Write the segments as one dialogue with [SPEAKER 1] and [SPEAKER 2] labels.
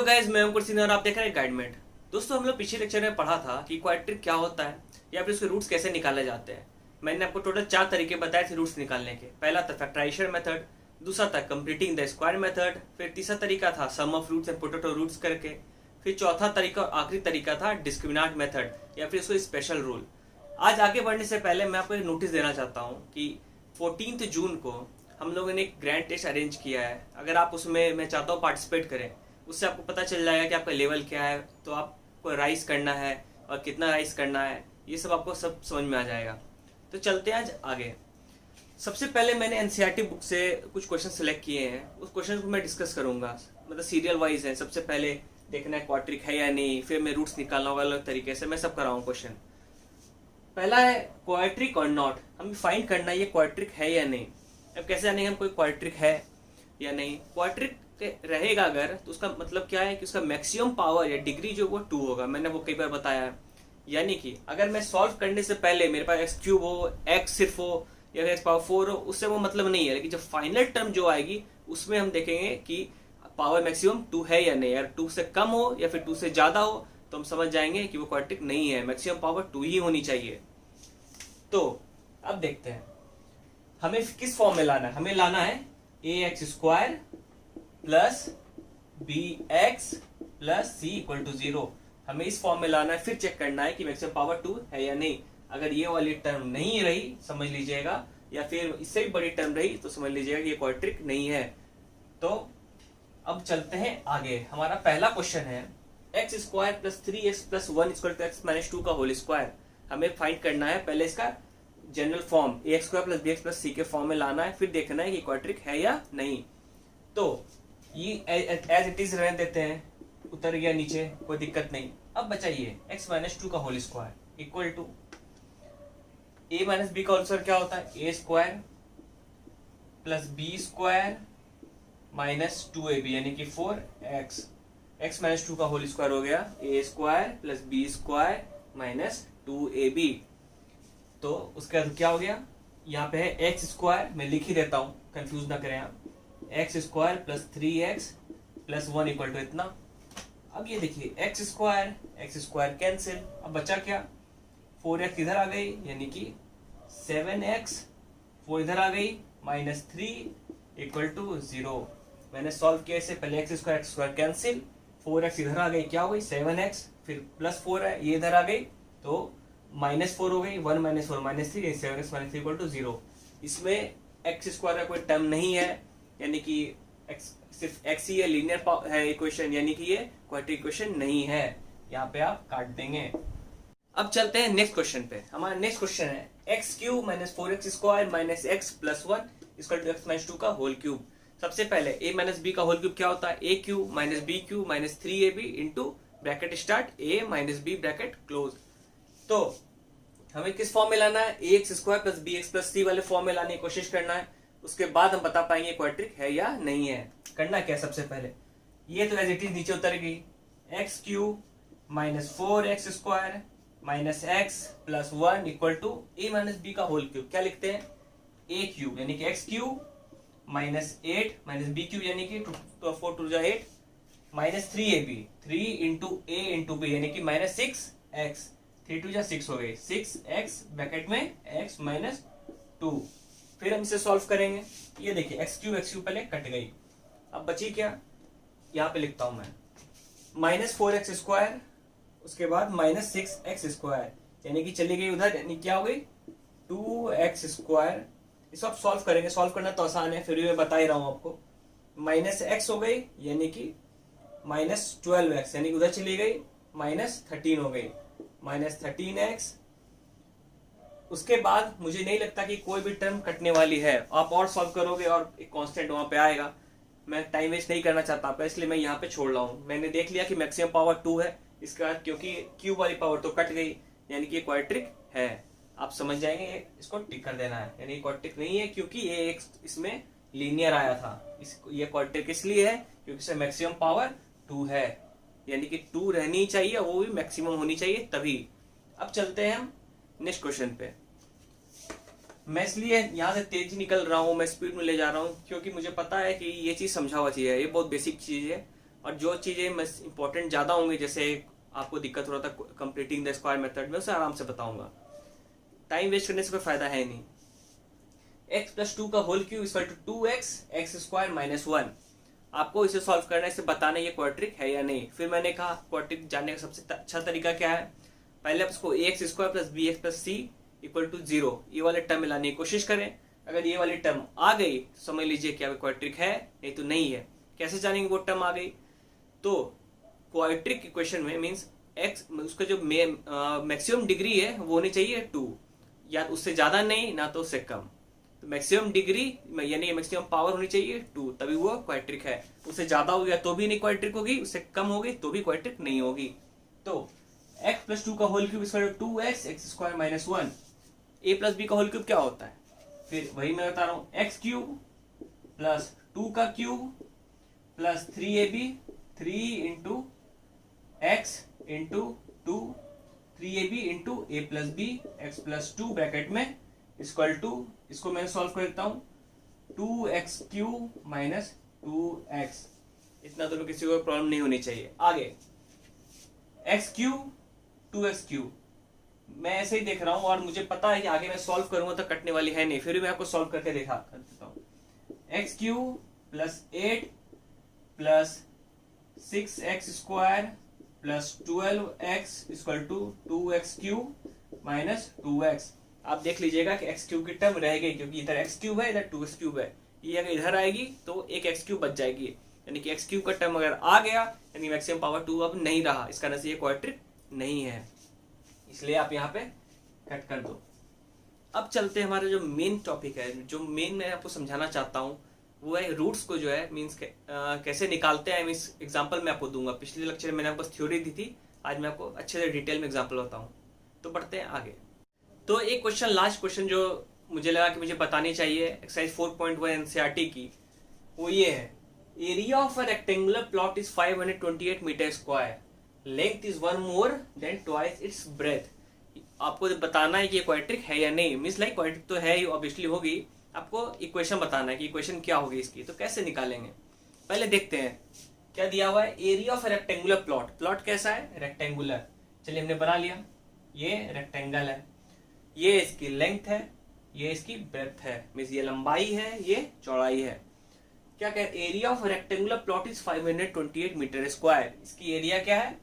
[SPEAKER 1] Hello guys, मैं अंकुर सिंह और आप देख रहे हैं गाइडमेंट। दोस्तों, हम लोग पिछले लेक्चर में पढ़ा था कि क्वाड्रेटिक क्या होता है या फिर उसके रूट्स कैसे निकाले जाते हैं। मैंने आपको टोटल 4 तरीके बताए थे रूट्स निकालने के। पहला था फैक्टराइजेशन मेथड, दूसरा था कंप्लीटिंग द स्क्वायर मेथड, फिर तीसरा तरीका था sum of roots and potato roots करके, फिर चौथा तरीका और आखिरी तरीका था डिस्क्रिमिनेंट मेथड या फिर उसको स्पेशल रूल। आज आगे बढ़ने से पहले मैं आपको एक नोटिस देना चाहता हूँ कि 14 जून को हम लोगों ने एक ग्रैंड टेस्ट अरेंज किया है। अगर आप उसमें, मैं चाहता हूँ पार्टिसिपेट करें, उससे आपको पता चल जाएगा कि आपका लेवल क्या है, तो आपको राइज करना है और कितना राइज करना है, ये सब आपको सब समझ में आ जाएगा। तो चलते हैं आज आगे। सबसे पहले मैंने एनसीईआरटी बुक से कुछ क्वेश्चन सेलेक्ट किए हैं, उस क्वेश्चन को मैं डिस्कस करूंगा। मतलब सीरियल वाइज है। सबसे पहले देखना है क्वाड्रिक है या नहीं, फिर मैं रूट्स निकालना होगा अलग तरीके से, मैं सब कराऊँ क्वेश्चन। पहला है क्वाड्रिक और नॉट। हमें फाइंड करना है ये क्वाड्रिक है या नहीं। अब कैसे जानेंगे हम कोई क्वाड्रिक है या नहीं। क्वाड्रिक रहेगा अगर, तो उसका मतलब क्या है कि उसका मैक्सिमम पावर या डिग्री जो वो 2 होगा। मैंने वो कई बार बताया है। यानी कि अगर मैं सॉल्व करने से पहले मेरे पास एक्स क्यूब हो, एक्स सिर्फ हो या एक्स पावर 4 हो, उससे वो मतलब नहीं है। लेकिन जब फाइनल टर्म जो आएगी उसमें हम देखेंगे कि पावर मैक्सिमम 2 है या नहीं। अगर 2 से कम हो या फिर 2 से ज्यादा हो तो हम समझ जाएंगे कि वो क्वाड्रिक नहीं है। मैक्सिमम पावर 2 ही होनी चाहिए। तो अब देखते हैं हमें किस फॉर्म में लाना है। हमें लाना है a x square plus b x plus c equal to 0। हमें इस फॉर्म में लाना है। फिर चेक करना है कि मैक्सिमम पावर 2 है या नहीं। अगर ये वाली टर्म नहीं रही समझ लीजिएगा, या फिर इससे भी बड़ी टर्म रही तो समझ लीजिएगा कि ये क्वाड्रिक नहीं है। तो अब चलते हैं आगे। हमारा पहला क्वेश्चन है x square plus 3x plus 1 equal to x minus 2 का होल स्क्वायर। हमें फाइंड करना है पहले इसका general form a x square plus b x plus c के फॉर्म में लाना है। फिर देखना है कि क्वाड्रिक है या नहीं। तो ये एज इट इज रहने देते हैं, उतर गया नीचे, कोई दिक्कत नहीं। अब बचाइए एक्स माइनस 2 का whole square equal to a minus b का होल स्क्वायर क्या होता है, a square plus b square minus 2ab यानी कि 4x। एक्स माइनस 2 का होल स्क्वायर हो गया a square plus b square minus 2ab। तो उसके बाद क्या हो गया, यहाँ पे है एक्स स्क्वायर, मैं लिख ही देता हूँ, कंफ्यूज ना करें आप। X square plus 3x plus 1 equal to इतना। अब ये देखिए एक्स स्क्वायर कैंसिल। अब बचा क्या, 4x इधर आ गई यानी कि 7x, 4 इधर आ गई माइनस 3 इक्वल टू 0। मैंने सॉल्व किया इसे, पहले एक्स स्क्वायर कैंसिल, 4x इधर आ गई, क्या हो गई 7x, फिर प्लस 4 है ये इधर आ गई तो माइनस 4 हो गई, 1 minus 4 minus 3, 7x minus 3 equal to 0। इसमें एक्स स्क्वायर का कोई टर्म नहीं है, यानी कि x सिर्फ x ही है, लीनियर है इक्वेशन, यानी कि ये क्वाड्रेटिक इक्वेशन नहीं है। यहाँ पे आप काट देंगे। अब चलते हैं नेक्स्ट क्वेश्चन पे। हमारा नेक्स्ट क्वेश्चन है x cube minus 4x square minus x plus 1 equal to x minus 2 का होल क्यूब। सबसे पहले a माइनस बी का होल क्यूब क्या होता है, a cube minus b cube minus 3ab into bracket start a minus b bracket close. तो हमें किस फॉर्म में लाना है, a x square plus b x plus c वाले फॉर्म में लाने की कोशिश करना है। उसके बाद हम बता पाएंगे क्वाड्रिक है या नहीं है। करना क्या, सबसे पहले ये तो एज इट इज नीचे उतर गई, x cube minus 4x square minus x plus 1 equal to a minus b का होल क्यूब। क्या लिखते हैं, ए क्यूब यानी कि x cube minus 8 minus b cube यानी कि 4 2 8 minus 3ab, 3 into a into b यानी कि माइनस 6x, 3 2 6 हो गई, 6x ब्रैकेट में x माइनस 2। फिर हम इसे सॉल्व करेंगे। ये देखिए एक्स क्यूब पहले कट गई। अब बची क्या, यहाँ पे लिखता हूं मैं माइनस 4x स्क्वायर, उसके बाद माइनस 6x स्क्वायर यानी कि चली गई उधर, यानी क्या हो गई 2x स्क्वायर। इसको आप सॉल्व करेंगे, सॉल्व करना तो आसान है, फिर भी मैं बता ही रहा हूं आपको। माइनस x हो गई यानी कि माइनस 12x यानी कि उधर चली गई, माइनस 13 हो गई, माइनस 13x। उसके बाद मुझे नहीं लगता कि कोई भी टर्म कटने वाली है। आप और सॉल्व करोगे और एक कांस्टेंट वहां पे आएगा। मैं टाइम वेस्ट नहीं करना चाहता आपका, इसलिए मैं यहाँ पे छोड़ रहा हूँ। मैंने देख लिया कि मैक्सिमम पावर 2 है, इसके बाद क्योंकि क्यूब वाली पावर तो कट गई, यानी कि क्वाड्रिक है। आप समझ जाएंगे, इसको टिक कर देना है, यानी क्वाड्रिक नहीं है क्योंकि ये एक इसमें लीनियर आया था। ये क्वाड्रिक इसलिए है क्योंकि इसमें मैक्सिमम पावर 2 है, यानी कि 2 रहनी चाहिए, वो भी मैक्सिमम होनी चाहिए तभी। अब चलते हैं हम नेक्स्ट क्वेश्चन पे। मैं इसलिए यहाँ से तेज निकल रहा हूँ, मैं स्पीड में ले जा रहा हूँ क्योंकि मुझे पता है कि ये चीज समझा हुआ चीज है, ये बहुत बेसिक चीज है। और जो चीज़ें इंपॉर्टेंट ज़्यादा होंगी, जैसे आपको दिक्कत हो रहा था कंप्लीटिंग द स्क्वायर मेथड में, उसे आराम से बताऊंगा। टाइम वेस्ट करने से कोई फायदा है नहीं। x प्लस 2 का whole cube equal to 2x x square minus 1। आपको इसे सॉल्व करना है, इसे बताना ये क्वाड्रिक है या नहीं। फिर मैंने कहा क्वाड्रिक जानने का सबसे अच्छा तरीका क्या है, पहले आप इसको ax square plus bx plus c equal to 0 ये वाले टर्म में लाने की कोशिश करें। अगर ये वाली टर्म आ गई तो समझ लीजिए कि क्वाड्रिक है, नहीं तो नहीं है। कैसे जानेंगे वो टर्म आ गई, तो क्वाड्रिक इक्वेशन में मीन्स x उसका जो मैक्सिमम डिग्री है वो होनी चाहिए 2, या उससे ज्यादा नहीं ना तो उससे कम। तो मैक्सिमम डिग्री यानी मैक्सिमम पावर होनी चाहिए 2, तभी वो क्वाड्रिक है। उससे ज्यादा हो गया तो भी नहीं क्वाड्रिक होगी, उससे कम होगी तो भी क्वाड्रिक नहीं होगी। तो x प्लस 2 का whole cube equal to 2x x square minus 1। a plus b का होल क्यूब क्या होता है, फिर वही मैं बता रहा हूँ, एक्स क्यूब प्लस 2 का cube plus 3ab 3 into x into 2 3ab into a plus b x plus 2 bracket में इक्वल टू, इसको मैं सॉल्व कर देता हूँ, 2x क्यूब माइनस 2x। इतना तो किसी को प्रॉब्लम नहीं होनी चाहिए। आगे x क्यूब 2x क्यूब, मैं ऐसे ही देख रहा हूं और मुझे पता है कि आगे मैं सॉल्व करूंगा तो कटने वाली है नहीं, फिर भी मैं आपको सॉल्व करके दिखा कर देता हूं। X cube plus 8 plus 6x square plus 12x equal to 2x cube minus 2x। आप देख लीजिएगा कि x क्यूब की टर्म रह गई, क्योंकि इधर x क्यूब है इधर 2x क्यूब है। ये अगर इधर आएगी तो एक x क्यूब बच जाएगी, यानी कि x क्यूब का टर्म अगर आ गया यानी मैक्सिमम पावर 2 अब नहीं रहा, इसका मतलब ये क्वाड्रिक नहीं है, इसलिए आप यहाँ पे कट कर दो। अब चलते हैं हमारे जो मेन टॉपिक है, जो मेन मैं आपको समझाना चाहता हूँ वो है रूट्स को जो है मीन्स कैसे निकालते हैं। मीन्स एग्जांपल मैं आपको दूंगा, पिछले लेक्चर में मैंने आपको थ्योरी दी थी, आज मैं आपको अच्छे से डिटेल में एग्जांपल बताऊँ। तो बढ़ते हैं आगे। तो एक क्वेश्चन, लास्ट क्वेश्चन जो मुझे लगा कि मुझे बतानी चाहिए एक्सरसाइज 4.1 एनसीईआरटी की, वो ये है, area of a rectangular plot is 528 metre square, length is 1 more than twice its breadth. आपको बताना है कि ये क्वाड्रिक है या नहीं। मीन्स लाइक क्वाड्रिक तो है ही, ऑब्वियसली होगी, आपको इक्वेशन बताना है कि इक्वेशन क्या होगी इसकी। तो कैसे निकालेंगे, पहले देखते हैं क्या दिया हुआ है। Area of rectangular plot, plot कैसा है, रेक्टेंगुलर। चलिए हमने बना लिया, ये रेक्टेंगल है, ये इसकी लेंथ है, ये इसकी ब्रेथ है, मीन्स ये लंबाई है ये चौड़ाई है। क्या कह, area of rectangular plot is 528 metre square. इसकी एरिया क्या है,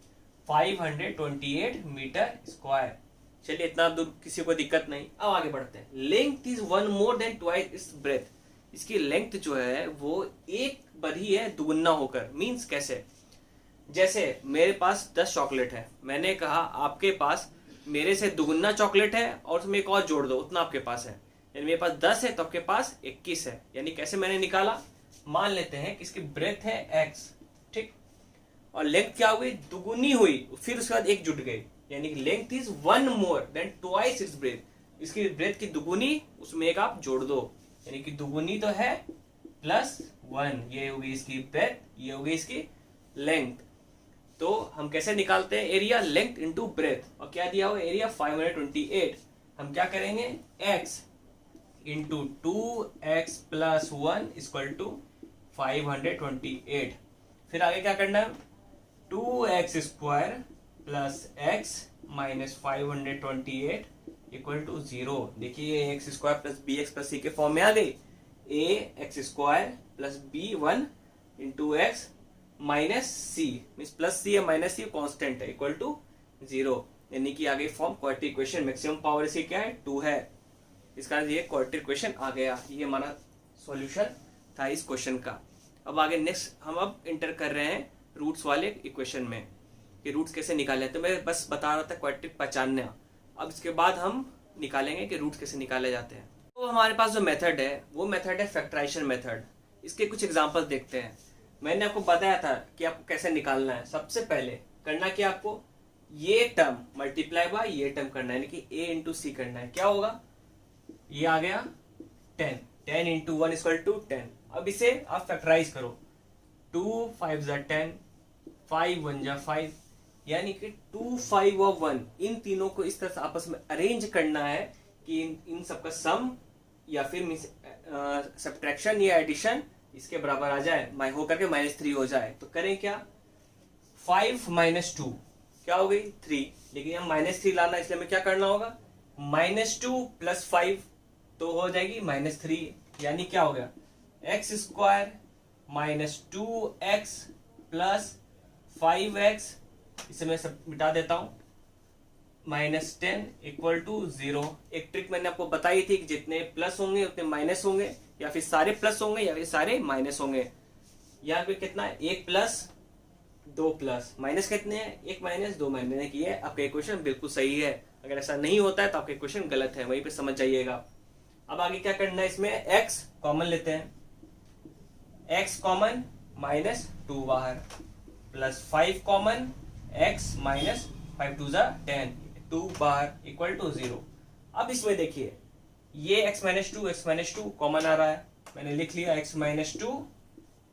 [SPEAKER 1] 528 मीटर स्क्वायर। चलिए इतना दूर किसी को दिक्कत नहीं। अब आगे बढ़ते हैं। Length is 1 more than twice its breath. इसकी लेंथ जो है वो एक बढ़ी है दुगुना होकर। मीन्स कैसे, जैसे मेरे पास 10 चॉकलेट है, मैंने कहा आपके पास मेरे से दुगुना चॉकलेट है और उसमें एक और जोड़ दो, उतना आपके पास है, यानी मेरे पास 10 है तो आपके पास 21 है। यानी कैसे मैंने निकाला, मान लेते हैं कि इसकी ब्रेथ है x, ठीक, और लेंथ क्या हुई, दुगुनी हुई, फिर उसके बाद एक जुट गई, यानी length is 1 more than twice its breath. इसकी ब्रेथ की दुगुनी, उसमें एक आप जोड़ दो, यानी कि दुगुनी तो है प्लस 1, ये होगी इसकी ब्रेथ, ये होगी इसकी लेंथ। तो हम कैसे निकालते हैं एरिया, लेंथ इंटू ब्रेथ, और क्या दिया हुआ एरिया 528। हम क्या करेंगे, x into 2x plus 1 equal to 528। फिर आगे क्या करना है, 2x square plus x minus 528 equal to 0। देखिए x square plus b x plus c के फॉर्म में आ गई, a x square plus b 1 into x minus c, means plus c या माइनस सी कॉन्स्टेंट है, इक्वल टू 0, यानी कि आगे form quadratic equation. Maximum power इसकी क्या है, 2 है, इसका ये क्वाड्रेटिक इक्वेशन आ गया। ये हमारा सॉल्यूशन था इस क्वेश्चन का। अब आगे नेक्स्ट हम अब इंटर कर रहे हैं रूट्स वाले इक्वेशन में, कि रूट्स कैसे निकाले। तो मैं बस बता रहा था क्वाड्रेटिक पहचानना, अब इसके बाद हम निकालेंगे कि रूट्स कैसे निकाले जाते हैं। तो हमारे पास जो मेथड है वो मेथड है फैक्टराइजेशन मेथड। इसके कुछ एग्जांपल देखते हैं। मैंने आपको बताया था कि आपको कैसे निकालना है। सबसे पहले करना क्या, आपको ये टर्म मल्टीप्लाई बाय ये टर्म करना है, यानी कि a इंटू सी करना है। क्या होगा, ये आ गया 10, 10 इंटू 1 इक्वल टू 10। अब इसे आप फैक्टराइज करो, 2 5 जा 10, 5 1 जा 5, यानी कि 2 5 और 1 इन तीनों को इस तरह से आपस में अरेंज करना है कि इन सबका सम या फिर सब्ट्रैक्शन या एडिशन इसके बराबर आ जाए, हो करके -3 हो जाए, तो करें क्या, 5 - 2 क्या हो गई 3, लेकिन हम -3 लाना, इसलिए हमें क्या करना होगा, -2 + 5 तो हो जाएगी -3, यानी क्या हो गया, x² - 2x + 5x, इसे मैं सब मिटा देता हूं, -10 = 0। एक ट्रिक मैंने आपको बताई थी कि जितने प्लस होंगे उतने माइनस होंगे, या फिर सारे प्लस होंगे या फिर सारे माइनस होंगे। यहाँ पे कितना है, 1 + 2 प्लस, माइनस कितने हैं, 1 - 2 मैंने की है। आपका इक्वेशन बिल्कुल सही है। अगर ऐसा नहीं होता है तो आपका इक्वेशन गलत है, वहीं पे समझ जाइएगा। अब आगे क्या करना है, इसमें x कॉमन लेते हैं, x कॉमन -2 बाहर, प्लस 5 कॉमन, x - 5 × 2 = 10, 2 बाहर = 0। अब इसमें देखिए, ये x - 2 कॉमन आ रहा है, मैंने लिख लिया x - 2।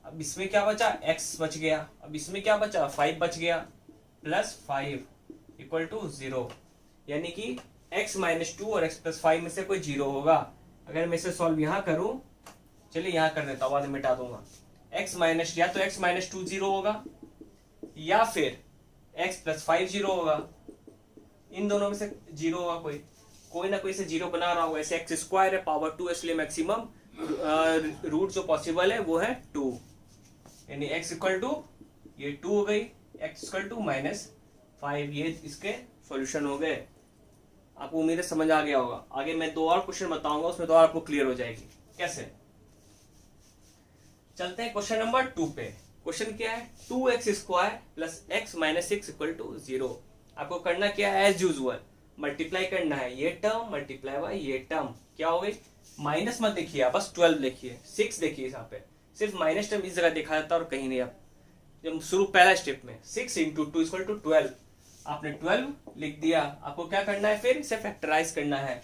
[SPEAKER 1] अब इसमें क्या बचा, x बच गया। अब इसमें क्या बचा, 5 बच गया, प्लस 5 = 0, यानी कि x - 2 और x + 5 में से कोई 0 होगा। अगर मैं इसे सॉल्व यहाँ करूं, चलिए यहाँ कर देता हूँ, बाद में मिटा दूंगा। या तो x - 2 0 होगा, या फिर x + 5 0 होगा। इन दोनों में से 0 होगा, कोई ना कोई से 0 बना रहा होगा। ऐसे x² है, पावर 2, इसलिए मैक्सिमम रूट जो पॉसिबल है वो है 2, यानी x = ये 2 हो गई, x = -5, ये इसके सॉल्यूशन हो गए। आपको उम्मीद है समझ आ गया होगा। आगे मैं 2 और क्वेश्चन बताऊंगा, उसमें तो आपको क्लियर हो जाएगी कैसे। चलते हैं क्वेश्चन नंबर 2 पे। क्वेश्चन क्या है, 2x² + x - 6 = 0। आपको करना क्या है, एज यूजुअल मल्टीप्लाई करना है, ये टर्म मल्टीप्लाई बाय ये टर्म, क्या हो गई, माइनस मत देखिए आप, बस 12 देखिए, 6 देखिए, यहाँ पे सिर्फ माइनस टर्म इस जगह देखा जाता है और कहीं नहीं। आप जब शुरू पहला स्टेप में 6 × 2 = 12, आपने 12 लिख दिया। आपको क्या करना है, फिर इसे फैक्टराइज करना है,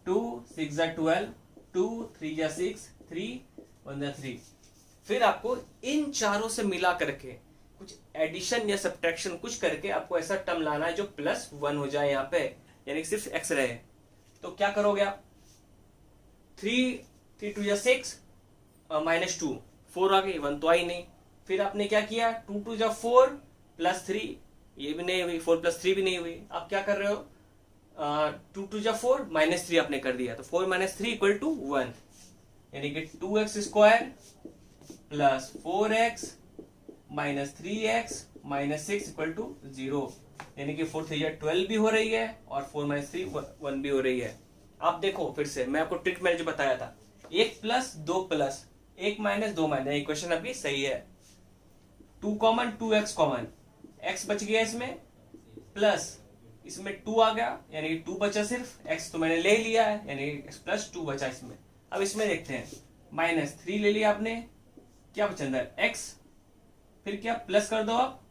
[SPEAKER 1] 2 × 6 = 12, 2 × 3 = 6, 3 × 1 = 3। फिर आपको इन चारों से मिला करके कुछ एडिशन या सब्ट्रैक्शन कुछ करके आपको ऐसा टर्म लाना है जो +1 हो जाए यहाँ पे, यानी कि सिर्फ x रहे। तो क्या करोगे आप, 3 × 2 = 6, -2, 4 आ गई, 1 तो आई नहीं। फिर आपने क्या किया, 2 × 2 = 4 + 3, ये भी नहीं हुई, 4 + 3 भी नहीं हुई। आप क्या कर रहे हो, 2 × 2 = 4, -3 आपने कर दिया, तो 4 - 3 = 1, यानी कि 2x² + 4x - 3x - 6 = 0, यानी कि 4 × 3 = 12 भी हो रही है और 4 - 3 1 भी हो रही है। आप देखो फिर से, मैं आपको ट्रिक मैंने जो बताया था, 1 + 2 + 1 - 2 - इक्वेशन अभी सही है। 2 कॉमन, 2x कॉमन, x बच गया इसमें, प्लस इसमें 2 आ गया, यानी कि 2 बचा, सिर्फ x तो मैंने ले लिया है, यानी x + 2 बचा इसमें। अब इसमें देखते हैं, -3 ले लिया आपने, क्या बचा अंदर, x, फिर क्या प्लस कर दो आप,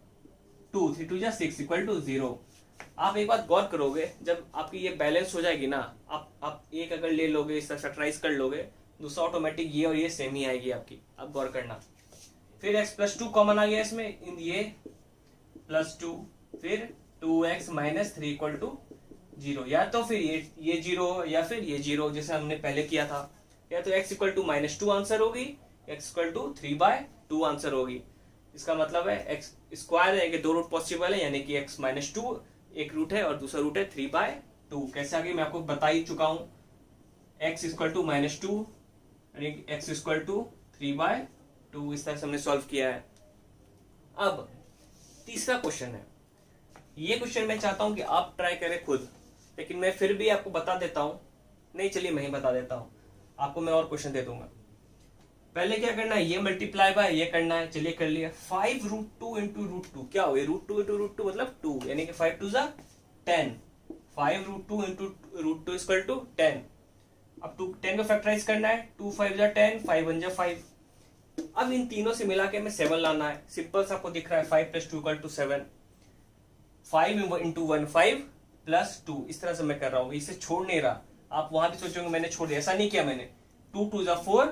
[SPEAKER 1] 2 × 3 = 6 = 0। आप एक बात गौर करोगे, जब आपकी ये बैलेंस हो जाएगी ना, आप एक अगर ले लोगे, इस तरह फैक्टराइज कर लोगे, दूसरा ऑटोमेटिक ये और ये सेम ही आएगी आपकी। अब गौर करना, फिर x + 2 कॉमन आ गया इसमें, इन ये +2, फिर 2x - 3 = 0, या तो फिर ये 0 या फिर ये 0, जैसे हमने पहले किया था। या तो x = -2 आंसर होगी, x = 3/2 आंसर होगी। इसका मतलब है x² है कि 2 रूट पॉसिबल है, यानी कि x - 2 एक रूट है और दूसरा रूट है 3/2। कैसे आगे मैं आपको बता ही चुका हूं, x = -2 यानी x = 3/2, इस तरह से हमने सॉल्व किया है। अब तीसरा क्वेश्चन है, ये क्वेश्चन मैं चाहता हूं कि आप ट्राई करें खुद, लेकिन मैं फिर भी आपको बता देता हूं, नहीं चलिए मैं ही बता देता हूं आपको, मैं और क्वेश्चन दे दूंगा। पहले क्या करना है, ये मल्टीप्लाई बाय ये करना है, चलिए कर लिया। 5√2 × √2 क्या हो गया, √2 × √2 मतलब 2, यानी कि 5 × 2 = 10, 5√2 × √2 = 10। अब 10 को फैक्टराइज करना है, 2 × 5 = 10, 5 × 1 = 5। अब इन तीनों से मिला के हमें 7 लाना है। सिंपल सा आपको दिख रहा है, 5 + 2 = 7, 5 × 1 5 + 2, इस तरह से मैं कर रहा हूँ, इसे छोड़ नहीं रहा। आप वहां भी सोचोगे मैंने छोड़ दिया, ऐसा नहीं किया मैंने। 2 × 2 = 4,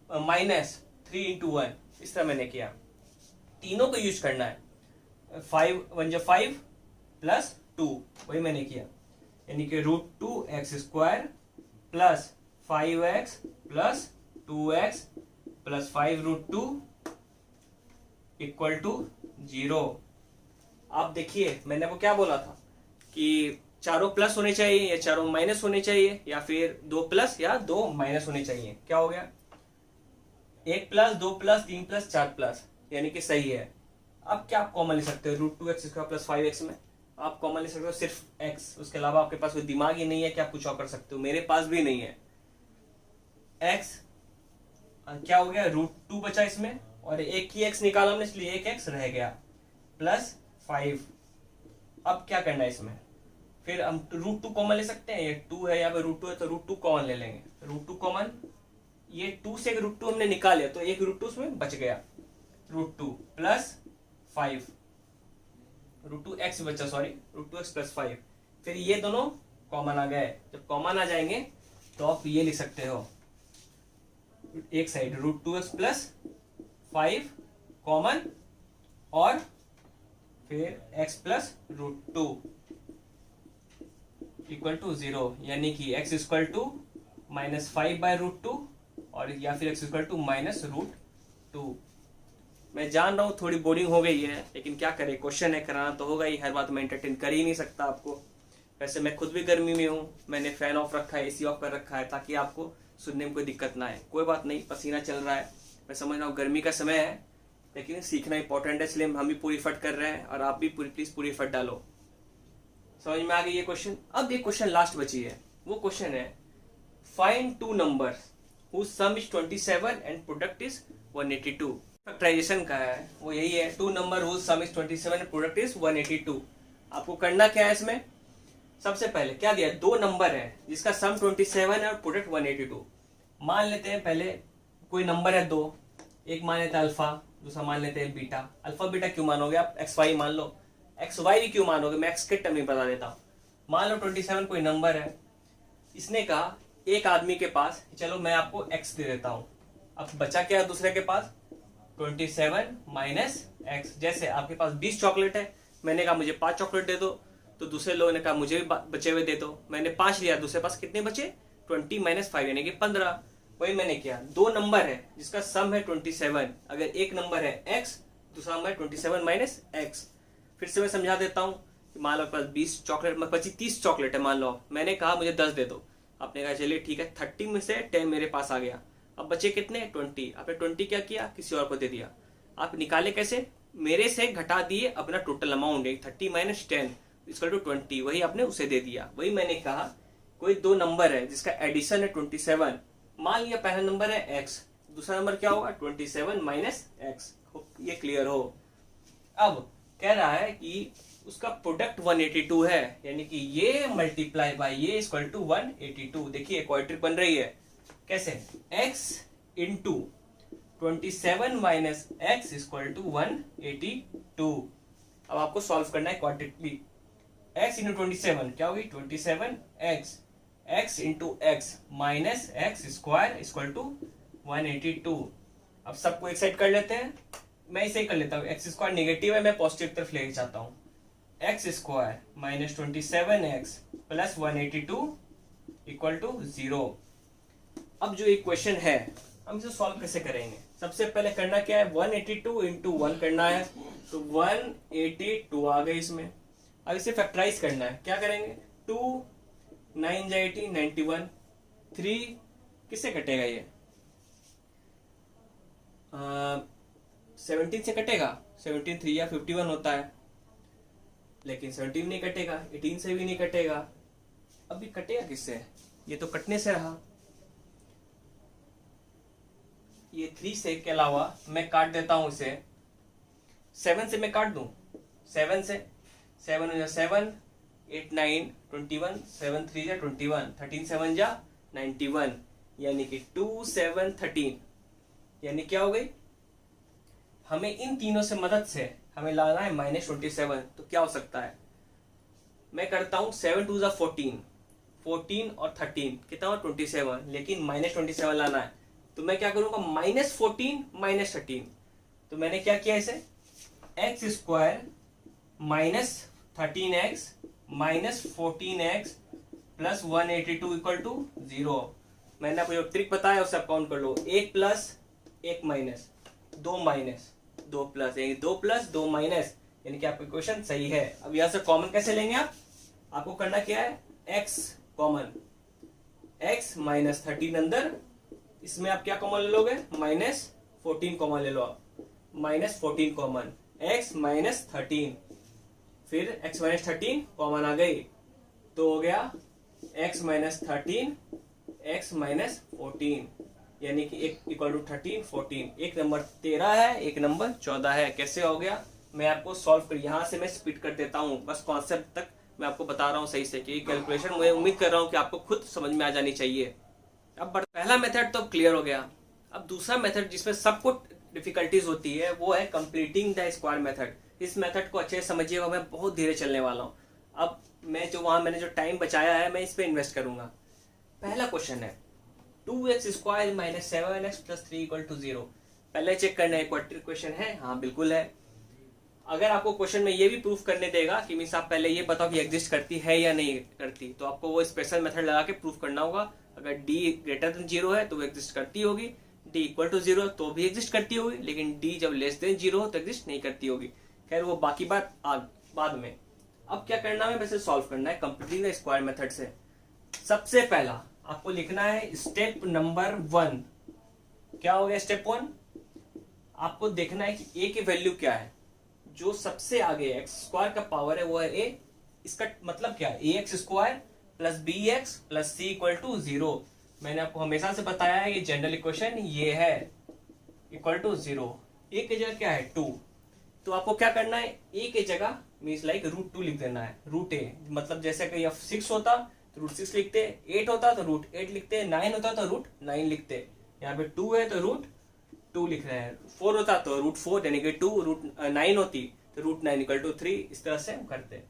[SPEAKER 1] -3 × 1, इस तरह मैंने किया। तीनों को यूज करना है, 5 × 1 = 5 + 2, वही मैंने किया, यानी कि √2x² + 5x + 2x plus 5√2 equal to 0। आप देखिए मैंने आपको क्या बोला था कि चारों प्लस होने चाहिए या चारों माइनस होने चाहिए या फिर 2 प्लस या 2 माइनस होने चाहिए। क्या हो गया, 1 प्लस 2 प्लस 3 प्लस 4 प्लस, यानी कि सही है। अब क्या आप कॉमन ले सकते हो, √2x² प्लस 5x में आप कॉमन ले सकते हो सिर्फ x, उसके अलावा आपके पास कोई दिमाग ही नहीं है कि आप कुछ और कर सकते हो। मेरे पास भी नहीं है। x क्या हो गया, √2 बचा इसमें और एक ही x निकाला हमने इसलिए एक x रह गया प्लस 5। अब क्या करना है इसमें, फिर हम √2 कॉमन ले सकते हैं, ये 2 है यहाँ पे √2 है तो √2 कॉमन ले लेंगे। √2 कॉमन, ये 2 से √2 हमने निकाल लिया तो एक √2 उसमें बच गया, √2 प्लस 5, √2x बचा, सॉरी √2x प्लस 5। फिर ये दोनों कॉमन आ गए। जब कॉमन आ जाएंगे तो आप ये लिख सकते हो, एक साइड √2x प्लस 5 कॉमन और फिर x प्लस √2 इक्वल टू 0, यानी कि x इक्वल टू -5/√2 और या फिर x इक्वल टू -√2। मैं जान रहा हूँ थोड़ी बोरिंग हो गई है, लेकिन क्या करें, क्वेश्चन है, कराना तो होगा ही। हर बात मैं एंटरटेन कर ही नहीं सकता आपको। वैसे मैं खुद भी गर्मी में हूँ, मैंने फैन ऑफ रखा है, एसी ऑफ कर रखा है ताकि आपको सुनने में कोई दिक्कत ना आए। कोई बात नहीं, पसीना चल रहा है, मैं समझ रहा हूँ गर्मी का समय है, लेकिन सीखना इंपॉर्टेंट है, इसलिए हम भी पूरी एफर्ट कर रहे हैं और आप भी प्लीज पूरी एफर्ट डालो। समझ में आ गई ये क्वेश्चन। अब ये क्वेश्चन लास्ट बची है, वो क्वेश्चन है find 2 numbers whose sum is 27 and product is 182। Factorisation का है वो यही है, 2 number whose sum is 27 and product is 182। आपको करना क्या है इसमें, सबसे पहले क्या दिया, 2 नंबर है जिसका सम 27 है और प्रोडक्ट 182। मान लेते हैं पहले कोई नंबर है 2, एक मान लेते हैं अल्फा, दूसरा मान लेते हैं बीटा। अल्फा बीटा क्यों मानोगे आप, एक्स वाई मान लो, एक्स वाई भी क्यों मानोगे, मैं एक्स के टर्म में बता देता हूँ। मान लो 27 कोई नंबर है, इसने कहा एक आदमी के पास, चलो मैं आपको x दे देता हूं। अब बचा क्या है दूसरे के पास, 27 माइनस एक्स। जैसे आपके पास 20 चॉकलेट है, मैंने कहा मुझे 5 चॉकलेट दे दो, तो दूसरे लोगों ने कहा मुझे भी बचे हुए दे दो, मैंने 5 लिया, दूसरे पास कितने बचे, 20 माइनस 5 यानी कि 15। वही मैंने किया, 2 नंबर है जिसका सम है 27, अगर एक नंबर है x, दूसरा नंबर है 27 माइनस एक्स। फिर से मैं समझा देता हूँ, मान लो पास 20 चॉकलेट, बची 30 चॉकलेट है मान लो, मैंने कहा मुझे 10 दे दो, आपने कहा चलिए ठीक है, 30 में से 10 मेरे पास आ गया। अब बचे कितने, 20। आपने 20 क्या किया, किसी और को दे दिया। आप निकाले कैसे, मेरे से घटा दिए अपना total amount, 30 minus 10 equal to 20, वही आपने उसे दे दिया। वही मैंने कहा कोई 2 नंबर है जिसका एडिशन है 27, मान लिया पहला नंबर है x, दूसरा नंबर क्या होगा 27 माइनस एक्स। ये क्लियर हो। अब कह रहा है कि उसका प्रोडक्ट 182 है, यानी कि ये मल्टीप्लाई बाय ये इक्वल टू 182। देखिए क्वाड्रेटिक बन रही है कैसे, x into 27 minus x equal to 182। अब आपको सॉल्व करना है क्वाड्रेटिकली। x इंटू 27 क्या होगी, 27x, x into x minus x square equal to 182। अब सबको एक साइड कर लेते हैं, मैं इसे कर लेता हूँ, एक्स स्क्वायर नेगेटिव है, मैं पॉजिटिव तरफ लेके जाता हूँ, x square minus 27x plus 182 equal to 0। अब जो इक्वेशन है हम इसे सॉल्व कैसे करेंगे, सबसे पहले करना क्या है, 182 इंटू 1 करना है, तो 182 आ गए इसमें। अब इसे फैक्टराइज करना है, क्या करेंगे, 2 9 जा 18 91, 3 किससे कटेगा ये, 17 से कटेगा, 17 3 या 51 होता है, लेकिन 17 नहीं कटेगा, 18 से भी नहीं कटेगा। अभी कटेगा किससे, ये तो कटने से रहा, ये 3 से के अलावा मैं काट देता हूं इसे, 7 से मैं काट दूं, 7 से 7 हो जा 7 8 9 21, 7 3 जा 21, 13 7 जा 91, यानी कि 2 7 13, यानी क्या हो गई, हमें इन तीनों से मदद से हमें लाना है -27। तो क्या हो सकता है, मैं करता हूं 7 2 जा 14, 14 और 13 कितना हो 27, लेकिन -27 लाना है, तो मैं क्या करूंगा, -14 -13। तो मैंने क्या किया इसे, x square minus 13x minus 14x plus 182 equal to 0। मैंने आपको जो ट्रिक बताया उसे आप काउंट कर लो, 1 प्लस एक माइनस, दो माइनस, दो प्लस, यानी दो प्लस दो माइनस, यानी कि आपका क्वेश्चन सही है। अब यहाँ से कॉमन कैसे लेंगे आप, आपको करना क्या है, x कॉमन, x माइनस 13 अंदर, इसमें आप क्या कॉमन ले लोगे, माइनस 14 कॉमन ले लो आप, माइनस 14 कॉमन, x माइनस 13, फिर x माइनस 13 कॉमन आ गई तो हो गया x माइनस 13, x माइनस 14, यानी कि एक इक्वल टू 13 14। एक नंबर 13 है, एक नंबर 14 है। कैसे हो गया, मैं आपको सॉल्व कर, यहाँ से मैं स्पीड कर देता हूँ, बस कॉन्सेप्ट तक मैं आपको बता रहा हूँ सही से, कि कैलकुलेशन मैं उम्मीद कर रहा हूँ कि आपको खुद समझ में आ जानी चाहिए। अब पहला मेथड तो क्लियर हो गया। अब दूसरा मेथड जिसमें सबको डिफिकल्टीज होती है वो है कंप्लीटिंग द स्क्वायर मेथड। इस मेथड को अच्छे से समझिएगा, मैं बहुत धीरे चलने वाला हूँ। अब मैं जो वहां मैंने जो टाइम बचाया है मैं इस पे इन्वेस्ट करूंगा। पहला क्वेश्चन है 2x square minus 7x plus 3 equal to 0। पहले चेक करना है क्वाड्रेटिक क्वेश्चन है, हाँ बिल्कुल है। अगर आपको क्वेश्चन में ये भी प्रूफ करने देगा कि मीन्स आप पहले ये बताओ कि एग्जिस्ट करती है या नहीं करती, तो आपको वो स्पेशल मेथड लगा के प्रूफ करना होगा। अगर d ग्रेटर देन 0 है तो वो एग्जिस्ट करती होगी, d इक्वल टू 0 तो भी एग्जिस्ट करती होगी, लेकिन d जब लेस देन 0 हो तो एग्जिस्ट नहीं करती होगी। खैर वो बाकी बात बाद में। अब क्या करना है, वैसे सॉल्व करना है कंप्लीटिंग द स्क्वायर मेथड से। सबसे पहला आपको लिखना है स्टेप नंबर 1। क्या हो गया स्टेप 1, आपको देखना है कि a की वैल्यू क्या है। जो सबसे आगे एक्स स्क्वायर का पावर है वो है a, इसका मतलब क्या है, ax square plus bx plus c equal to 0। मैंने आपको हमेशा से बताया है ये जनरल इक्वेशन ये है, इक्वल टू 0। a की जगह क्या है 2, तो आपको क्या करना है, a की जगह मीन्स लाइक √2 लिख देना है, √a। मतलब जैसे कि 6 होता तो √6 लिखते, 8 होता तो √8 लिखते, 9 होता तो √9 लिखते। यहाँ पे 2 है तो √2 लिख रहे हैं, 4 होता तो √4 यानी कि 2, √9 होती तो √9 इक्वल टू 3। इस तरह से हम करते।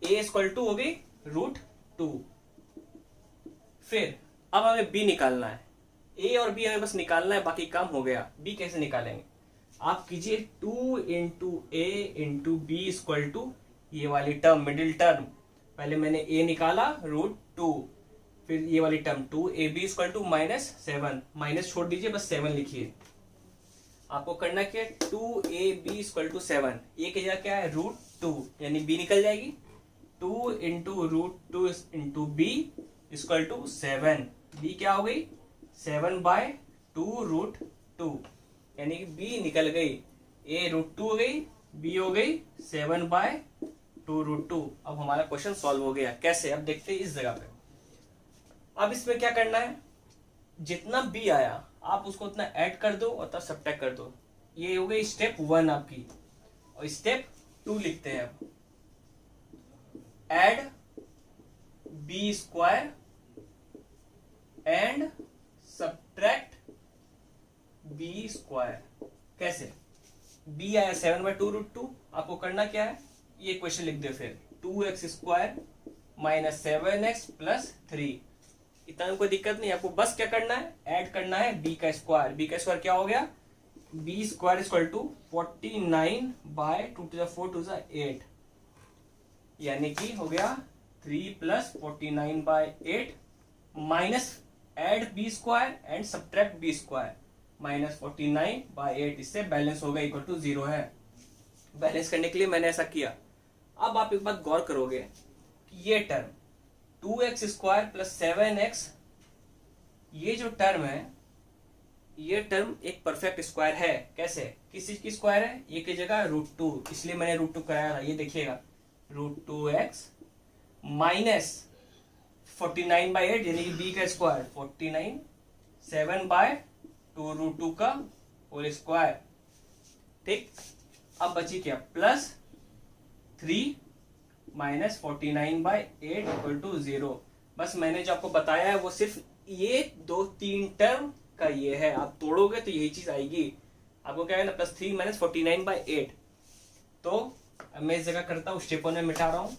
[SPEAKER 1] a इक्वल टू हो गई √2। फिर अब हमें b निकालना है, a और b हमें बस निकालना है, बाकी काम हो गया। b कैसे निकालेंगे, आप कीजिए 2 into a into b equal to ये वाली टर्म मिडिल टर्म। पहले मैंने a निकाला √2, फिर ये वाली term 2ab equal to -7, minus छोड़ दीजिए बस 7 लिखिए। आपको करना क्या है, 2ab इक्वल टू 7, a की जगह क्या है √2 यानी b निकल जाएगी, 2 into √2 into b equal to 7। b क्या हो गई 7/2 √2 यानी कि b निकल गई, a √2 हो गई, b हो गई 7/2 √2। अब हमारा क्वेश्चन सॉल्व हो गया। कैसे, अब देखते हैं इस जगह पे। अब इसमें क्या करना है, जितना b आया आप उसको उतना ऐड कर दो और तब सब्ट्रैक्ट कर दो। ये हो गई स्टेप 1 आपकी। और स्टेप 2 लिखते हैं अब, add b square and subtract b square. कैसे, b आया 7/2 √2, आपको करना क्या है, ये क्वेश्चन लिख दो। फिर 2x square minus 7x plus 3। इतना कोई दिक्कत नहीं, आपको बस क्या करना है, ऐड करना है b का स्क्वायर। b का स्क्वायर क्या हो गया, b स्क्वायर इक्वल टू 49/2 ⁴ 8 यानी कि हो गया 3 plus 49/8 minus add b square and subtract b square minus 49/8। इससे बैलेंस होगा इक्वल टू 0 है। बैलेंस करने के लिए मैंने ऐसा किया। अब आप एक बात गौर करोगे कि ये term 2x square plus 7x, ये जो टर्म है ये टर्म एक परफेक्ट स्क्वायर है। कैसे, किस चीज की स्क्वायर है, ये की जगह √2, इसलिए मैंने √2 कराया था। ये देखिएगा √2x माइनस 49/8 यानी कि b का स्क्वायर 49, 7/2 √2 का होल स्क्वायर। ठीक, अब बची क्या, प्लस 3 माइनस 49/8 इक्वल टू 0। बस मैंने जो आपको बताया है वो सिर्फ ये 2-3 टर्म का ये है, आप तोड़ोगे तो यही चीज आएगी। आपको क्या है ना, प्लस 3 माइनस 49/8। तो अब मैं इस जगह करता हूँ, स्टेप 1 में मिटा रहा हूं।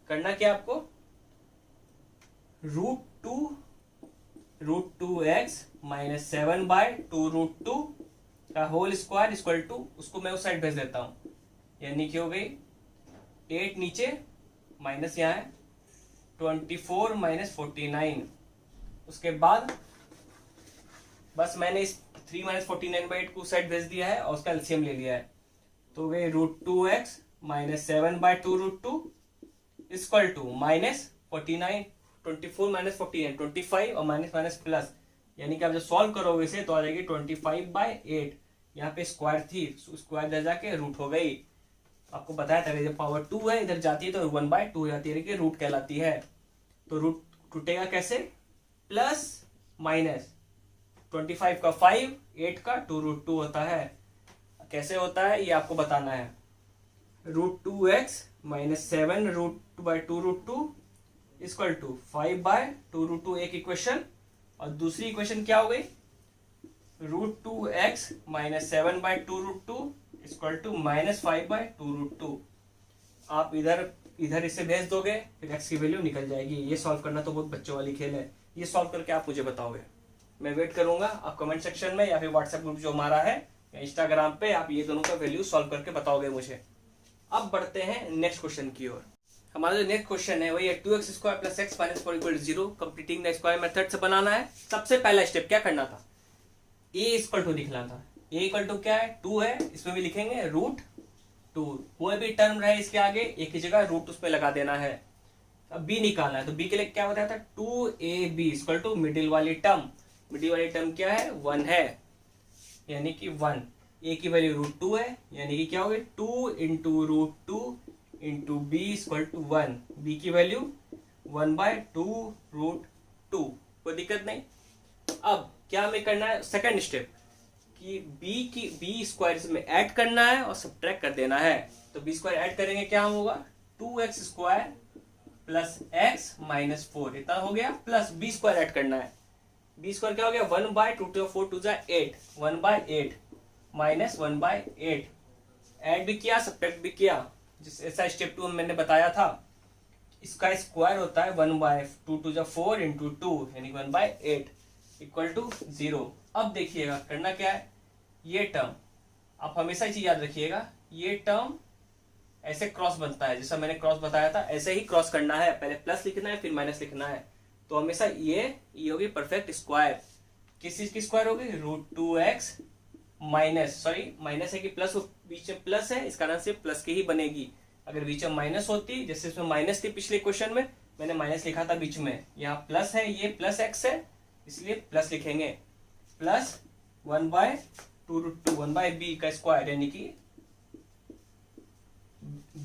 [SPEAKER 1] करना क्या आपको, √2x माइनस 7/2 √2 का होल स्क्वायर इक्वल टू, उसको मैं उस साइड भेज देता हूं, यानी कि हो गई 8 नीचे माइनस यहाँ है 24 माइनस 49। उसके बाद बस मैंने इस 3 माइनस 49/8 को साइड भेज दिया है और उसका एलसीएम ले लिया है, तो वे √2x minus 7/2√2 equal to minus 49, 24 minus 49 25 और माइनस माइनस प्लस, यानी कि आप जब सॉल्व करोगे इसे तो आ जाएगी 25/8। यहाँ पे स्क्वायर थी, स्क्वायर इधर जाके रूट हो गई। आपको बताया था जब पावर 2 है इधर जाती है तो 1/2 हो जाती है, रूट कहलाती है। तो रूट टूटेगा कैसे, प्लस माइनस 25 का 5, 8 का 2√2 होता है। कैसे होता है ये आपको बताना है। √2x माइनस 7√2 इक्वल टू 5/2√2 एक इक्वेशन, और दूसरी इक्वेशन क्या हो गई, √2x minus 7/2√2 equal to minus 5/2√2। आप इधर इसे भेज दोगे फिर x की वैल्यू निकल जाएगी। ये सॉल्व करना तो बहुत बच्चों वाली खेल है। ये सॉल्व करके आप मुझे बताओगे, मैं वेट करूंगा। आप कमेंट सेक्शन में या फिर व्हाट्सएप ग्रुप जो हमारा है या इंस्टाग्राम पे आप ये दोनों का वैल्यू सॉल्व करके बताओगे मुझे। अब बढ़ते हैं नेक्स्ट क्वेश्चन की ओर। हमारा जो नेक्स्ट क्वेश्चन है वही है 2x² + x - 4 = 0 completing the square method से बनाना है। सबसे पहला स्टेप क्या करना था, a = लिखना था। a = क्या है, 2 है, इसमें भी लिखेंगे √2। कोई भी टर्म रहे इसके आगे एक ही जगह रूट उसमें लगा देना है। अब b निकालना है, तो b के लिए क्या बताया था, 2ab = मिडिल वाली टर्म। मिडिल वाली टर्म क्या है, 1 है, यानी कि 1। a की वैल्यू √2 है, यानी कि क्या होगी 2 × √2 × b = 1। b की वैल्यू 1/2√2। कोई दिक्कत नहीं। अब क्या हमें करना है, सेकंड स्टेप कि b स्क्वायर इसमें ऐड करना है और सब्ट्रैक्ट कर देना है। तो b स्क्वायर ऐड करेंगे क्या होगा, 2x² + x - 4 इतना हो गया, प्लस b स्क्वायर ऐड करना है। b स्क्वायर क्या हो गया, 1/2 4 2 8 1/8 माइनस 1/8। ऐड भी किया सब्ट्रैक्ट भी किया, जिस ऐसा स्टेप 2 मैंने बताया था। इसका स्क्वायर होता है 1/2 2 4 × 2 यानी 1/8 इक्वल टू 0। अब देखिएगा करना क्या है, ये टर्म आप हमेशा ही चीज याद रखिएगा, ये टर्म ऐसे क्रॉस बनता है, जैसा मैंने क्रॉस बताया था ऐसे ही क्रॉस करना है। पहले प्लस लिखना है फिर माइनस लिखना है। तो हमेशा ये होगी परफेक्ट स्क्वायर। किस चीज की स्क्वायर होगी, √2x माइनस है कि प्लस, बीच में प्लस है इस कारण से प्लस की ही बनेगी। अगर बीच में माइनस होती, जैसे इसमें माइनस थी पिछले क्वेश्चन में मैंने माइनस लिखा था बीच में, यहाँ प्लस है, ये प्लस x है इसलिए प्लस लिखेंगे, प्लस 1/2√2 1/b का स्क्वायर, यानी कि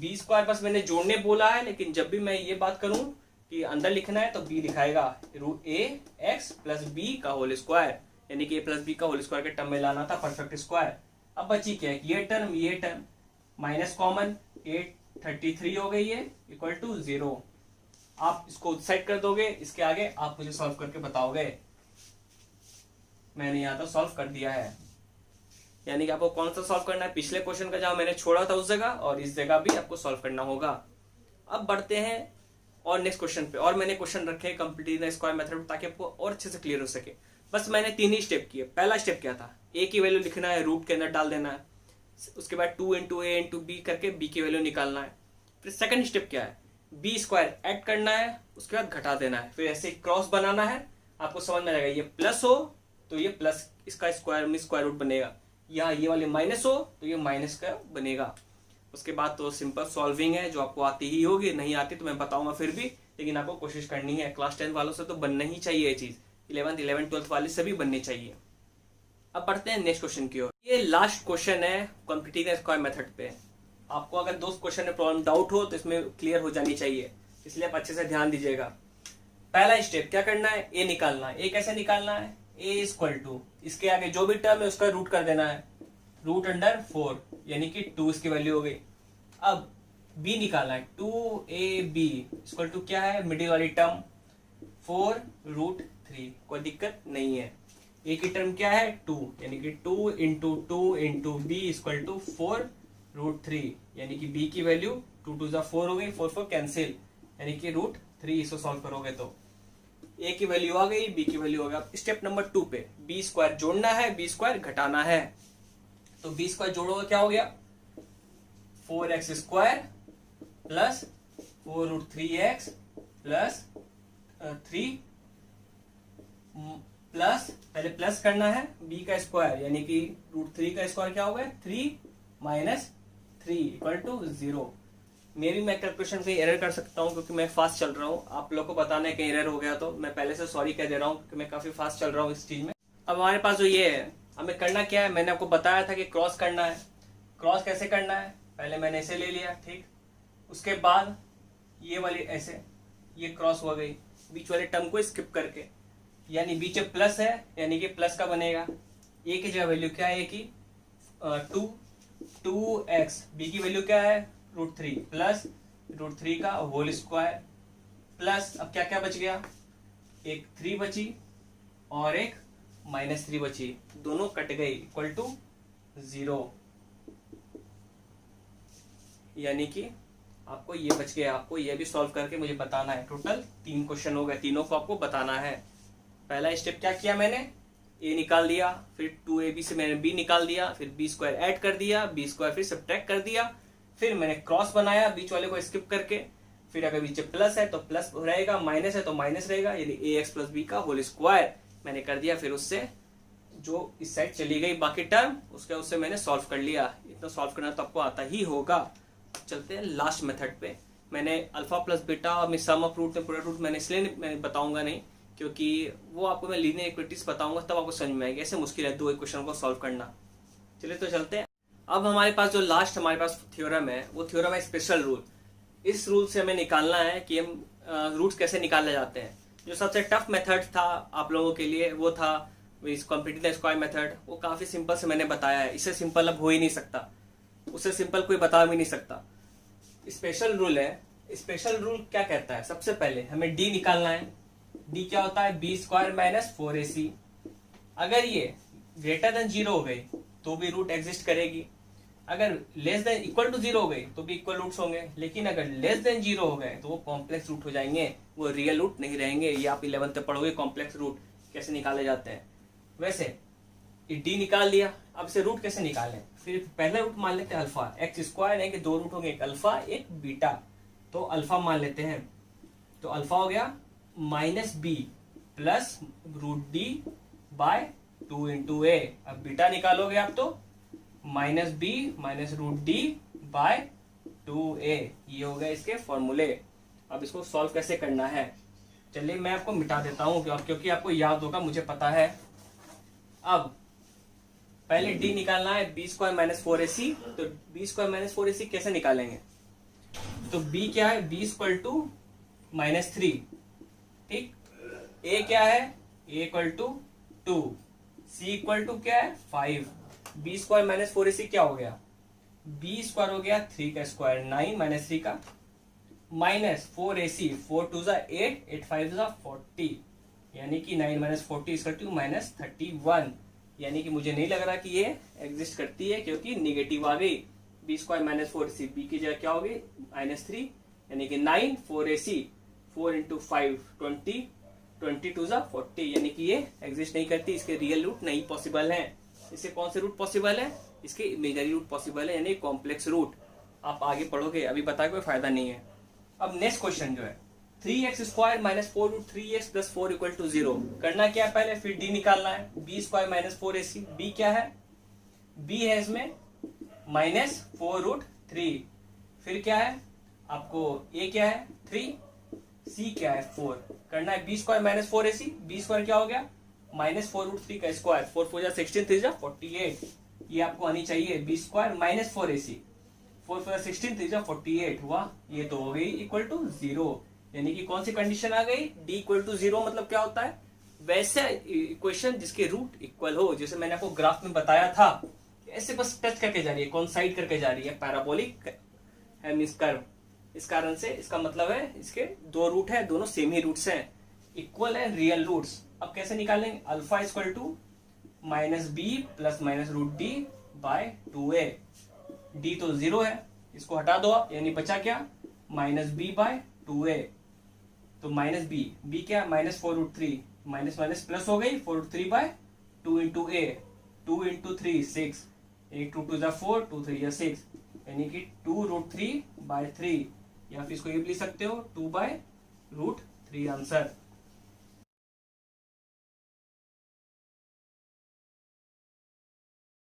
[SPEAKER 1] b स्क्वायर बस मैंने जोड़ने बोला है, लेकिन जब भी मैं ये बात करूं कि अंदर लिखना है तो b लिखाएगा, √ax + b का होल स्क्वायर, यानी कि a + b का होल स्क्वायर के टर्म में लाना था परफेक्ट स्क्वायर। अब बची क्या है, ये टर्म माइनस कॉमन 833 हो गई है इक्वल टू 0। आप इसको साइड कर दोगे, इसके आगे आप मुझे सॉल्व करके बताओगे। मैंने यहाँ तो सॉल्व कर दिया है, यानी कि आपको कौन सा सॉल्व करना है, पिछले क्वेश्चन का जहां मैंने छोड़ा था उस जगह, और इस जगह भी आपको सॉल्व करना होगा। अब बढ़ते हैं और नेक्स्ट क्वेश्चन पे, और मैंने क्वेश्चन रखे कंप्लीट स्क्वायर मेथड ताकि आपको और अच्छे से क्लियर हो सके। बस मैंने 3 ही स्टेप किए। पहला स्टेप क्या था, a की वैल्यू लिखना है, रूट के अंदर डाल देना है, उसके बाद 2 × a × b करके b की वैल्यू निकालना है। फिर सेकंड स्टेप क्या है, b स्क्वायर ऐड करना है, उसके बाद घटा देना है, फिर ऐसे क्रॉस बनाना है। आपको समझ में आएगा, ये प्लस हो तो ये प्लस इसका स्क्वायर में स्क्वायर रूट बनेगा, यहाँ ये वाले माइनस हो तो ये माइनस का बनेगा। उसके बाद तो सिंपल सॉल्विंग है जो आपको आती ही होगी, नहीं आती तो मैं बताऊंगा फिर भी, लेकिन आपको कोशिश करनी है। क्लास 10 वालों से तो बनना ही चाहिए ये चीज, 11th 12th वाले से भी बननी चाहिए। अब बढ़ते हैं नेक्स्ट क्वेश्चन की ओर। ये लास्ट क्वेश्चन है कंप्लीटिंग स्क्वायर मेथड पे। आपको अगर 2 क्वेश्चन में प्रॉब्लम डाउट हो तो इसमें क्लियर हो जानी चाहिए, इसलिए आप अच्छे से ध्यान दीजिएगा। पहला स्टेप क्या करना है, ए निकालना है। ए कैसे निकालना है, a = इसके आगे जो भी टर्म है उसका रूट कर देना है, √4 यानी कि 2 इसकी वैल्यू हो गई। अब b निकालना है, 2ab = क्या है, मिडिल वाली टर्म 4√3। कोई दिक्कत नहीं है। a की टर्म क्या है, 2 यानी कि 2 × 2 × b = 4√3 यानी कि b की वैल्यू 2 2 4 हो गई, 4 4 कैंसिल यानी कि √3। इसको सॉल्व करोगे तो a की वैल्यू आ गई, b की वैल्यू हो गया। स्टेप नंबर 2 पे b स्क्वायर जोड़ना है, b स्क्वायर घटाना है। तो b स्क्वायर जोड़ोगे क्या हो गया, 4x² + 4√3x + 3 प्लस पहले प्लस करना है b का स्क्वायर, यानी कि √3 का स्क्वायर क्या होगा 3 माइनस 3 इक्वल टू 0। मे भी मैं कैलकुलेशन कहीं एरर कर सकता हूँ क्योंकि मैं फास्ट चल रहा हूँ। आप लोग को बताना है कहीं एरर हो गया तो मैं पहले से सॉरी कह दे रहा हूँ क्योंकि मैं काफी फास्ट चल रहा हूँ इस चीज में। अब हमारे पास जो ये है, हमें करना क्या है, मैंने आपको बताया था कि क्रॉस करना है। क्रॉस कैसे करना है, पहले मैंने ऐसे ले लिया, ठीक। उसके बाद ये वाली ऐसे, ये क्रॉस हो गई बीच वाले टर्म को स्किप करके, यानी बीच में प्लस है यानी कि प्लस का बनेगा। ए की जगह वैल्यू क्या है, ए की 2x, बी की वैल्यू क्या है √3 प्लस √3 का होल स्क्वायर प्लस, अब क्या क्या बच गया, एक 3 बची और एक -3 बची, दोनों कट गई इक्वल टू 0। यानी कि आपको ये बच गया, आपको ये भी सॉल्व करके मुझे बताना है। टोटल 3 क्वेश्चन हो गए, तीनों को आपको बताना है। पहला स्टेप क्या किया मैंने, a निकाल दिया, फिर 2ab से मैंने b निकाल दिया, फिर b² ऐड कर दिया, b² फिर सब्ट्रैक्ट कर दिया, फिर मैंने क्रॉस बनाया बीच वाले को स्किप करके, फिर अगर बीच प्लस है तो प्लस रहेगा, माइनस है तो माइनस रहेगा, यानी ax + b का होल स्क्वायर मैंने कर दिया। फिर उससे जो इस साइड चली गई बाकी टर्म उससे मैंने सॉल्व कर लिया। इतना सॉल्व करना तो आपको आता ही होगा। चलते हैं लास्ट मेथड पे। मैंने अल्फा प्लस बीटा और सम ऑफ रूट में प्रोडक्ट रूट मैंने इसलिए मैं बताऊंगा नहीं क्योंकि वो आपको मैं लीनियर इक्विटीज बताऊंगा तब आपको समझ में आएगी। ऐसे मुश्किल है 2 इक्वेशन को सॉल्व करना। चलिए तो चलते हैं। अब हमारे पास जो लास्ट हमारे पास थ्योरम है वो थ्योरम है स्पेशल रूल। इस रूल से हमें निकालना है कि हम रूट्स कैसे निकाले जाते हैं। जो सबसे टफ मेथड था आप लोगों के लिए वो था कंप्लीटिंग द स्क्वायर मेथड। वो काफी सिंपल से मैंने बताया है, इससे सिंपल अब हो ही नहीं सकता, उससे सिंपल कोई बता भी नहीं सकता। स्पेशल रूल है। स्पेशल रूल क्या कहता है, सबसे पहले हमें डी निकालना है। डी क्या होता है, b² - 4ac। अगर ये ग्रेटर देन 0 हो गई तो भी रूट एग्जिस्ट करेगी, अगर लेस देन इक्वल टू 0 हो गई तो भी इक्वल रूट्स होंगे, लेकिन अगर लेस देन 0 हो गए तो वो कॉम्प्लेक्स रूट हो जाएंगे, वो रियल रूट नहीं रहेंगे। ये आप 11th में पढ़ोगे कॉम्प्लेक्स रूट कैसे निकाले जाते हैं। वैसे डी निकाल लिया, अब से रूट कैसे निकालें, फिर पहला रूट मान लेते हैं अल्फा। x² है कि 2 रूट होंगे, एक अल्फा एक बीटा, तो अल्फा मान लेते हैं। तो अल्फा हो गया -b प्लस √d/2 × a। अब बीटा निकालोगे आप तो -b - √d/2a। ये हो गए इसके फॉर्मूले। अब इसको सॉल्व कैसे करना है, चलिए मैं आपको मिटा देता हूं क्योंकि आपको याद होगा, मुझे पता है। अब पहले d निकालना है, b² - 4ac। तो b² - 4ac कैसे निकालेंगे, तो b क्या है, b = -3, ठीक। a क्या है, a = 2, c = क्या है 5। b² - 4ac क्या हो गया, b² हो गया 3 का स्क्वायर 9 - 3 का -4ac, 4 2 8, 8 5 40, यानी कि 9 - 40 = -31। यानी कि मुझे नहीं लग रहा कि ये एग्जिस्ट करती है क्योंकि निगेटिव आ गई। b² - 4ac, b की जगह क्या होगी -3, यानी कि 9, 4ac, 4 × 5 20, 20 2 40, यानी कि ये एग्जिस्ट नहीं करती। इसके रियल रूट नहीं पॉसिबल है। इससे कौन से रूट पॉसिबल है, इसके इमेजिनरी रूट पॉसिबल है, यानी कॉम्प्लेक्स रूट। आप आगे पढ़ोगे, अभी बताए कोई फायदा नहीं है। अब नेक्स्ट क्वेश्चन जो है 3x² - 4√3x + 4 = 0। करना क्या है, पहले फिर d निकालना है, b² - 4ac। b क्या है, b है इसमें -4√3, फिर क्या है आपको a क्या है 3, c क्या है 4। करना है b² - 4ac। b² क्या हो गया -4√3 का स्क्वायर, 4 4 16, 3 48। ये आपको आनी चाहिए, b² - 4ac, 4 4 16, 3 48 हुआ। ये तो हो गई इक्वल टू 0, यानी कि कौन सी कंडीशन आ गई, d = 0। मतलब क्या होता है, वैसे इक्वेशन जिसके रूट इक्वल हो, जैसे मैंने आपको ग्राफ में बताया था, ऐसे बस टच करके जा रही है, कॉन्साइड करके जा रही है, पैराबोलिक है मींस कर्व। इस कारण से इसका मतलब है इसके 2 रूट है, दोनों सेम ही रूट्स हैं, इक्वल है, रियल रूट्स। अब कैसे निकालेंगे, alpha = -b plus -√d/2a। d तो 0 है, इसको हटा दो आप, यानी बचा क्या -b/2a। तो -b क्या -4√3, माइनस माइनस प्लस हो गई 4√3/2 × a, 2 × 3 6, 1 2 2 4, 2 3 6, यानी कि 2√3/3, या फिर इसको ये भी लिख सकते हो 2/√3 आंसर।